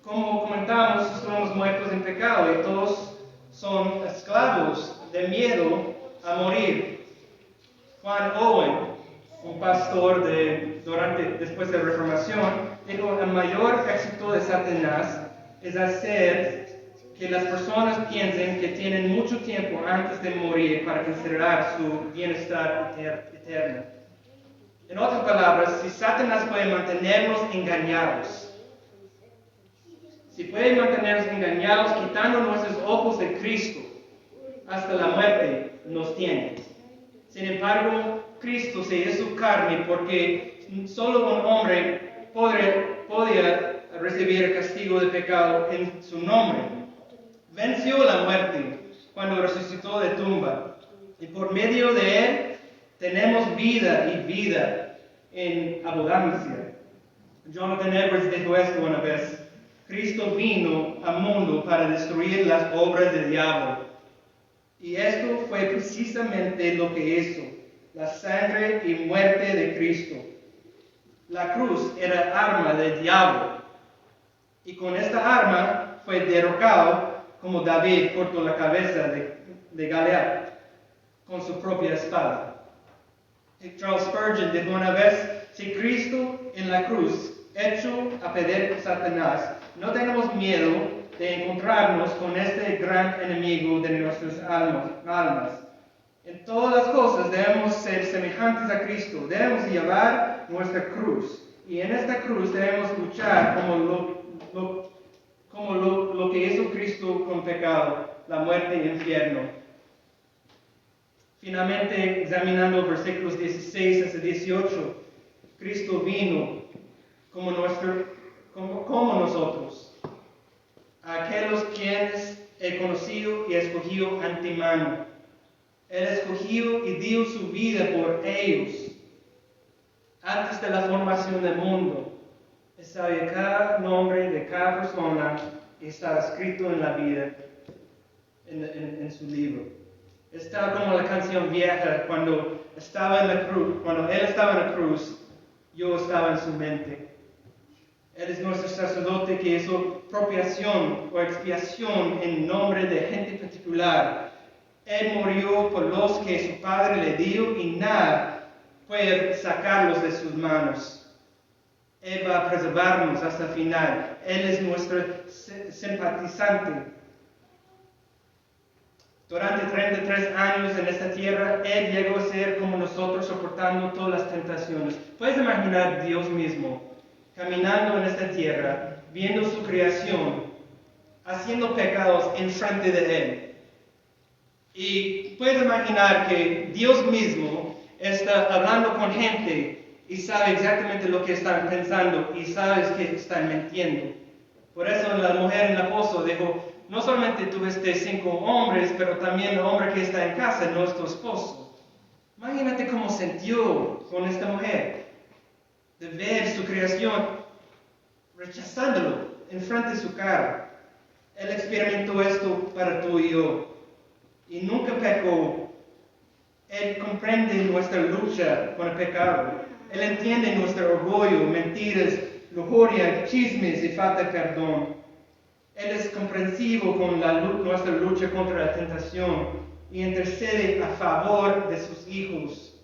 Como comentamos, somos muertos en pecado y todos son esclavos de miedo a morir. Juan Owen, un pastor después de la Reformación, dijo, el mayor éxito de Satanás es hacer que las personas piensen que tienen mucho tiempo antes de morir para considerar su bienestar eterno. En otras palabras, si Satanás puede mantenernos engañados, quitando nuestros ojos de Cristo hasta la muerte, nos tiene. Sin embargo, Cristo se hizo carne porque solo un hombre podía recibir el castigo de pecado en su nombre. Venció la muerte cuando resucitó de tumba, y por medio de él tenemos vida y vida en abundancia. Jonathan Edwards dijo esto una vez: Cristo vino al mundo para destruir las obras del diablo. Y esto fue precisamente lo que hizo, la sangre y muerte de Cristo. La cruz era arma del diablo, y con esta arma fue derrocado como David cortó la cabeza de Goliat con su propia espada. Charles Spurgeon dijo una vez, si Cristo en la cruz echó a perder Satanás, no tenemos miedo de encontrarnos con este gran enemigo de nuestras almas. En todas las cosas debemos ser semejantes a Cristo, debemos llevar nuestra cruz, y en esta cruz debemos luchar como lo que hizo Cristo con pecado, la muerte y el infierno. Finalmente, examinando versículos 16 hasta 18, Cristo vino como nosotros, a aquellos quienes he conocido y escogido antemano. Él escogió y dio su vida por ellos. Antes de la formación del mundo, Él sabía cada nombre de cada persona y estaba escrito en la vida, en su libro. Estaba como la canción vieja, cuando Él estaba en la cruz, yo estaba en su mente. Él es nuestro sacerdote que hizo propiación o expiación en nombre de gente particular. Él murió por los que su Padre le dio y nada puede sacarlos de sus manos. Él va a preservarnos hasta el final. Él es nuestro simpatizante. Durante 33 años en esta tierra, Él llegó a ser como nosotros, soportando todas las tentaciones. ¿Puedes imaginar Dios mismo caminando en esta tierra, viendo su creación, haciendo pecados enfrente de Él? Y puedes imaginar que Dios mismo está hablando con gente y sabe exactamente lo que están pensando y sabes que están mintiendo. Por eso la mujer en el pozo dijo, no solamente tuviste 5 hombres, pero también el hombre que está en casa no es tu esposo. Imagínate cómo sintió con esta mujer, de ver su creación rechazándolo enfrente de su cara. Él experimentó esto para tú y yo, y nunca pecó. Él comprende nuestra lucha con el pecado. Él entiende nuestro orgullo, mentiras, lujuria, chismes y falta de perdón. Él es comprensivo con nuestra lucha contra la tentación y intercede a favor de sus hijos,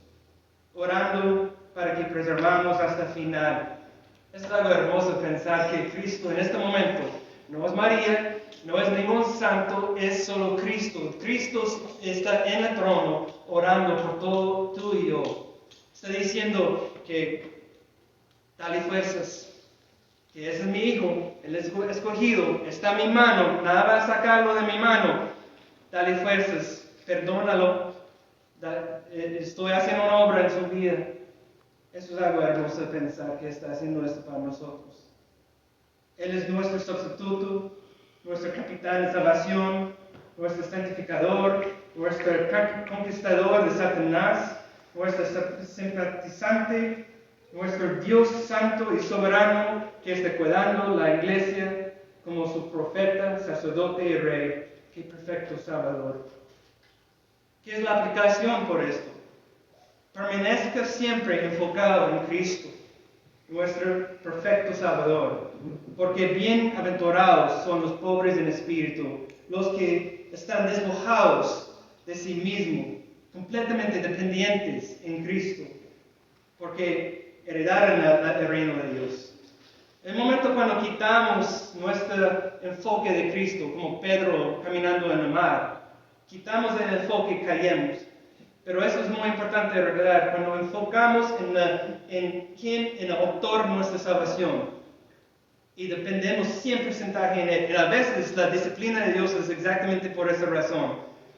orando para que preservamos hasta el final. Es algo hermoso pensar que Cristo en este momento no es María, no es ningún santo, es solo Cristo. Cristo está en el trono orando por todo tú y yo. Está diciendo que dale fuerzas, que ese es mi hijo, él es escogido, está en mi mano, nada va a sacarlo de mi mano. Dale fuerzas, perdónalo, estoy haciendo una obra en su vida. Eso es algo hermoso de pensar que está haciendo esto para nosotros. Él es nuestro sustituto, nuestro capitán de salvación, nuestro santificador, nuestro conquistador de Satanás, nuestro simpatizante, nuestro Dios santo y soberano que está cuidando la iglesia como su profeta, sacerdote y rey. ¡Qué perfecto Salvador! ¿Qué es la aplicación por esto? Permanezca siempre enfocado en Cristo, nuestro perfecto Salvador, porque bienaventurados son los pobres en espíritu, los que están despojados de sí mismos, completamente dependientes en Cristo, porque heredaron el reino de Dios. El momento cuando quitamos nuestro enfoque de Cristo, como Pedro caminando en el mar, quitamos el enfoque y caemos. Pero eso es muy importante recordar, cuando enfocamos en el autor de nuestra salvación y dependemos 100% en Él. Y a veces la disciplina de Dios es exactamente por esa razón,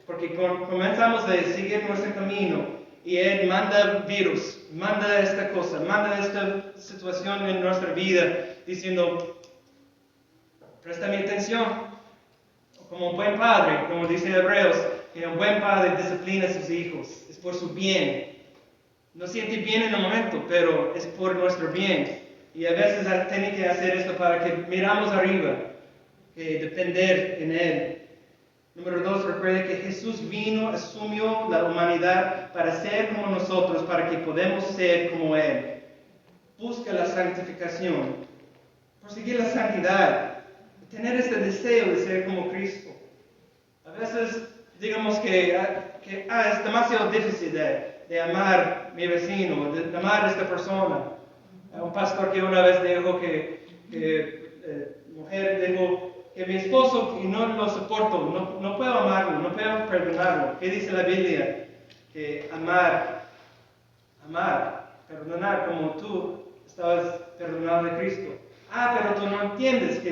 porque comenzamos a seguir nuestro camino y Él manda virus, manda esta cosa, manda esta situación en nuestra vida, diciendo, préstame atención. Como un buen padre, como dice Hebreos, que un buen padre disciplina a sus hijos, es por su bien. No siente bien en el momento, pero es por nuestro bien. Y a veces tiene que hacer esto para que miramos arriba, que depender en Él. Número 2, recuerde que Jesús vino, asumió la humanidad para ser como nosotros, para que podamos ser como Él. Busca la santificación, perseguir la santidad, tener este deseo de ser como Cristo. A veces digamos que es demasiado difícil de amar a mi vecino, de amar a esta persona. Un pastor que una vez dijo mujer dijo que mi esposo y no lo soporto, no puedo amarlo, no puedo perdonarlo. ¿Qué dice la Biblia? Que perdonar como tú estabas perdonado de Cristo. Pero tú no entiendes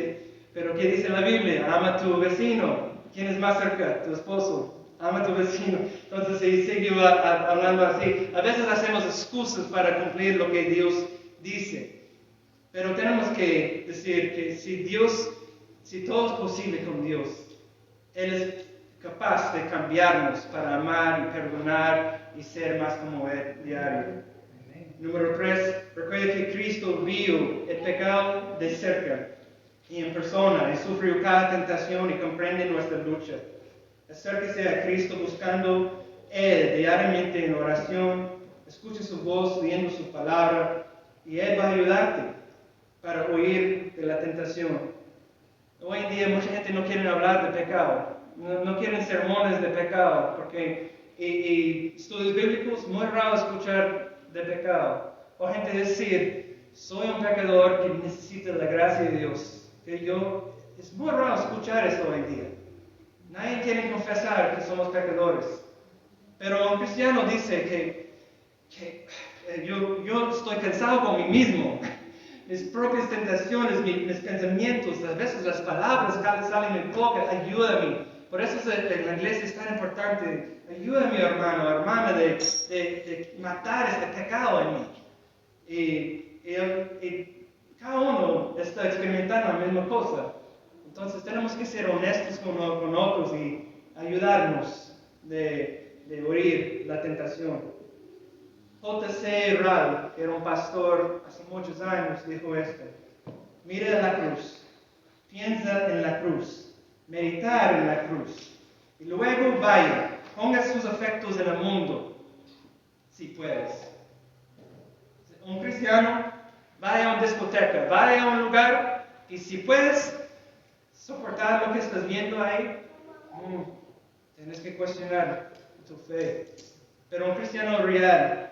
pero ¿qué dice la Biblia? Ama a tu vecino. ¿Quién es más cerca? Tu esposo. Ama a tu vecino. Entonces, si sigue hablando así, a veces hacemos excusas para cumplir lo que Dios dice. Pero tenemos que decir que si todo es posible con Dios, Él es capaz de cambiarnos para amar y perdonar y ser más como Él diario. Número 3, recuerde que Cristo vio el pecado de cerca y en persona, y sufrió cada tentación y comprende nuestra lucha. Acérquese a Cristo buscando Él diariamente en oración, escuche su voz leyendo su palabra, y Él va a ayudarte para huir de la tentación. Hoy en día mucha gente no quiere hablar de pecado, no quieren sermones de pecado, porque y estudios bíblicos, muy raro escuchar de pecado. O gente decir, soy un pecador que necesita la gracia de Dios. Es muy raro escuchar eso hoy en día. Nadie quiere confesar que somos pecadores. Pero un cristiano dice que yo estoy cansado con mí mismo. Mis propias tentaciones, mis pensamientos, a veces las palabras que salen de mi boca, ayúdame. Por eso la iglesia es tan importante. Ayúdame, hermano, hermana, de matar este pecado en mí. Y cada uno está experimentando la misma cosa. Entonces tenemos que ser honestos con otros y ayudarnos de huir la tentación. J.C. Ryle, que era un pastor hace muchos años, dijo esto: mira la cruz, piensa en la cruz, meditar en la cruz, y luego vaya, ponga sus afectos en el mundo, si puedes. Un cristiano, vaya a una discoteca, vaya a un lugar, y si puedes soportar lo que estás viendo ahí, tienes que cuestionar, tu fe. Pero un cristiano real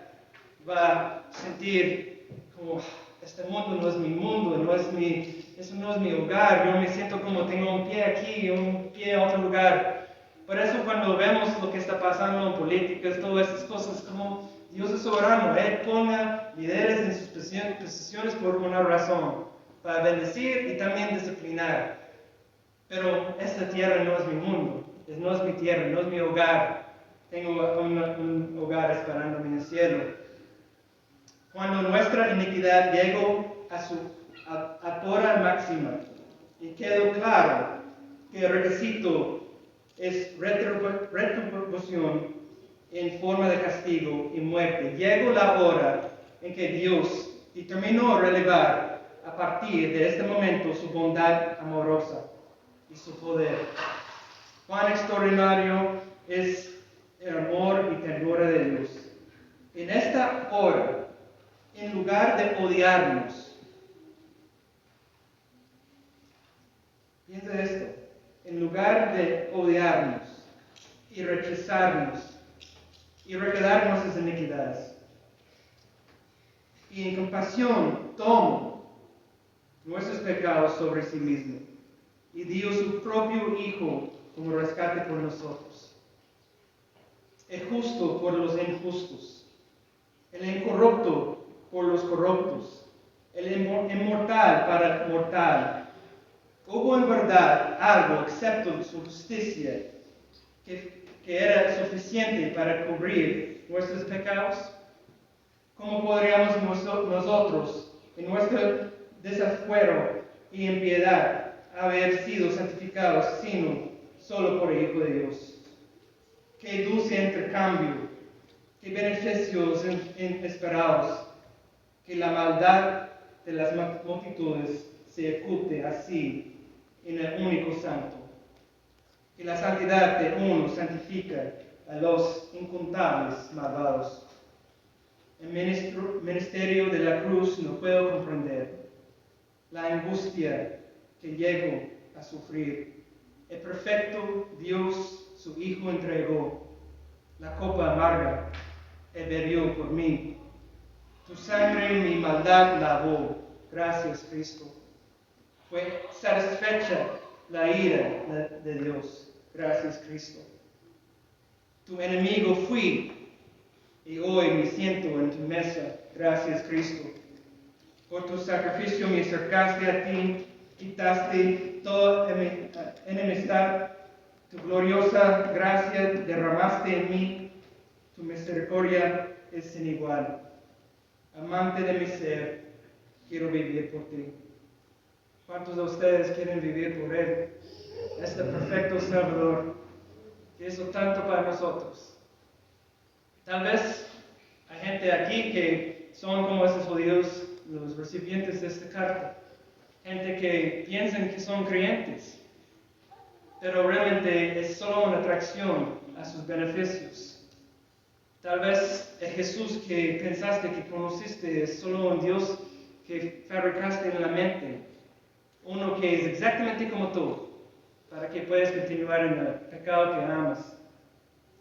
va a sentir como, este mundo no es mi mundo, eso no es mi hogar, yo me siento como tengo un pie aquí, un pie en otro lugar. Por eso cuando vemos lo que está pasando en políticas, todas esas cosas, como Dios es soberano, Él ponga líderes en sus posiciones por una razón, para bendecir y también disciplinar. Pero esta tierra no es mi mundo, no es mi tierra, no es mi hogar. Tengo un hogar esperándome en el cielo. Cuando nuestra iniquidad llegó a su hora máxima y quedó claro que el requisito es retribución en forma de castigo y muerte, llegó la hora en que Dios determinó relevar a partir de este momento su bondad amorosa y su poder. Cuán extraordinario es el amor y ternura de Dios. En esta hora, en lugar de odiarnos, piensa esto, en lugar de odiarnos y rechazarnos y recordar nuestras iniquidades, y en compasión tomó nuestros pecados sobre sí mismo y dio su propio Hijo como rescate por nosotros. El justo por los injustos, el incorrupto por los corruptos, el inmortal para el mortal. ¿Hubo en verdad algo excepto su justicia que era suficiente para cubrir nuestros pecados? ¿Cómo podríamos nosotros, en nuestro desafuero y impiedad, haber sido santificados sino solo por el Hijo de Dios? Qué dulce intercambio, qué beneficios inesperados, que la maldad de las multitudes se oculte así en el único santo, que la santidad de uno santifica a los incontables malvados. El ministerio de la cruz no puedo comprender, la angustia que llego a sufrir. El perfecto Dios, su Hijo, entregó la copa amarga, Él bebió por mí. Tu sangre mi maldad lavó, gracias Cristo. Fue satisfecha la ira de Dios, gracias Cristo. Tu enemigo fui y hoy me siento en tu mesa, gracias Cristo. Por tu sacrificio me acercaste a ti, quitaste toda enemistad, tu gloriosa gracia derramaste en mí, tu misericordia es sin igual. Amante de mi ser, quiero vivir por ti. ¿Cuántos de ustedes quieren vivir por Él? Este perfecto Salvador, que hizo tanto para nosotros. Tal vez hay gente aquí que son como esos judíos, los recipientes de esta carta. Gente que piensan que son creyentes, pero realmente es solo una atracción a sus beneficios. Tal vez el Jesús que pensaste que conociste es solo un Dios que fabricaste en la mente, uno que es exactamente como tú, para que puedas continuar en el pecado que amas.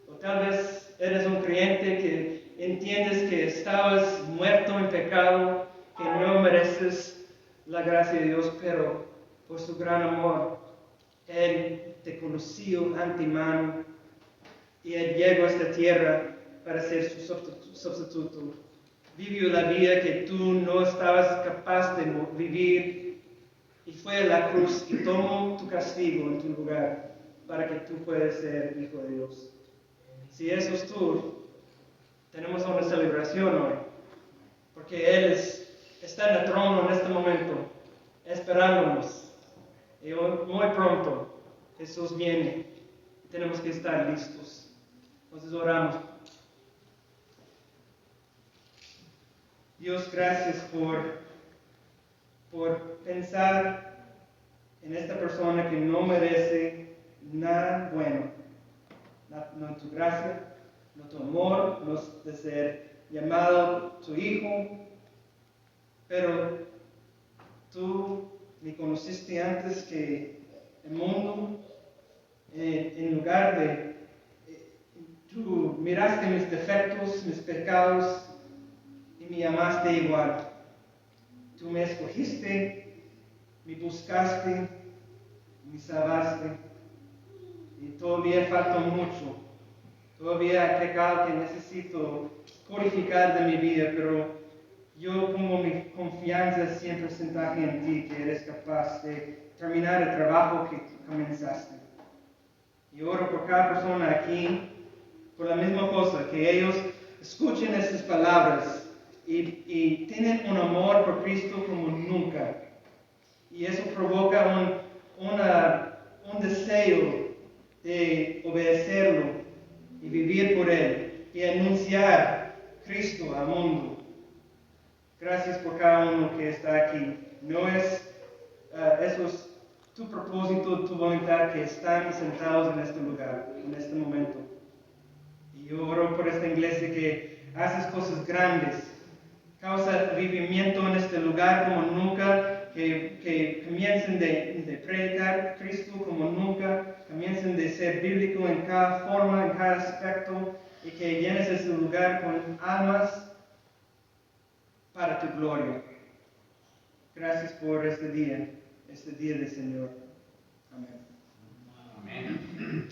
O tal vez eres un creyente que entiendes que estabas muerto en pecado, que no mereces la gracia de Dios, pero por su gran amor, Él te conoció antemano y Él llegó a esta tierra para ser su sustituto. Vivió la vida que tú no estabas capaz de vivir y fue a la cruz y tomó tu castigo en tu lugar para que tú puedas ser hijo de Dios. Si eso es tú, tenemos una celebración hoy, porque Él está en el trono en este momento, esperándonos. Y muy pronto Jesús viene y tenemos que estar listos. Entonces oramos. Dios, gracias por pensar en esta persona que no merece nada bueno. No tu gracia, no tu amor, no de ser llamado tu hijo, pero tú me conociste antes que el mundo, en lugar de, tú miraste mis defectos, mis pecados y me amaste igual. Tú me escogiste, me buscaste, me salvaste. Y todavía falta mucho. Todavía hay pecado que necesito purificar de mi vida, pero yo pongo mi confianza 100% en ti, que eres capaz de terminar el trabajo que comenzaste. Y oro por cada persona aquí, por la misma cosa, que ellos escuchen estas palabras y tienen un amor por Cristo como nunca. Y eso provoca un deseo de obedecerlo y vivir por Él y anunciar Cristo al mundo. Gracias por cada uno que está aquí. No es, eso es tu propósito, tu voluntad, que están sentados en este lugar, en este momento. Y yo oro por esta iglesia que haces cosas grandes, causa vivimiento en este lugar como nunca, que comiencen de predicar Cristo como nunca, comiencen de ser bíblico en cada forma, en cada aspecto, y que llenes este lugar con almas para tu gloria. Gracias por este día del Señor. Amén. Amén.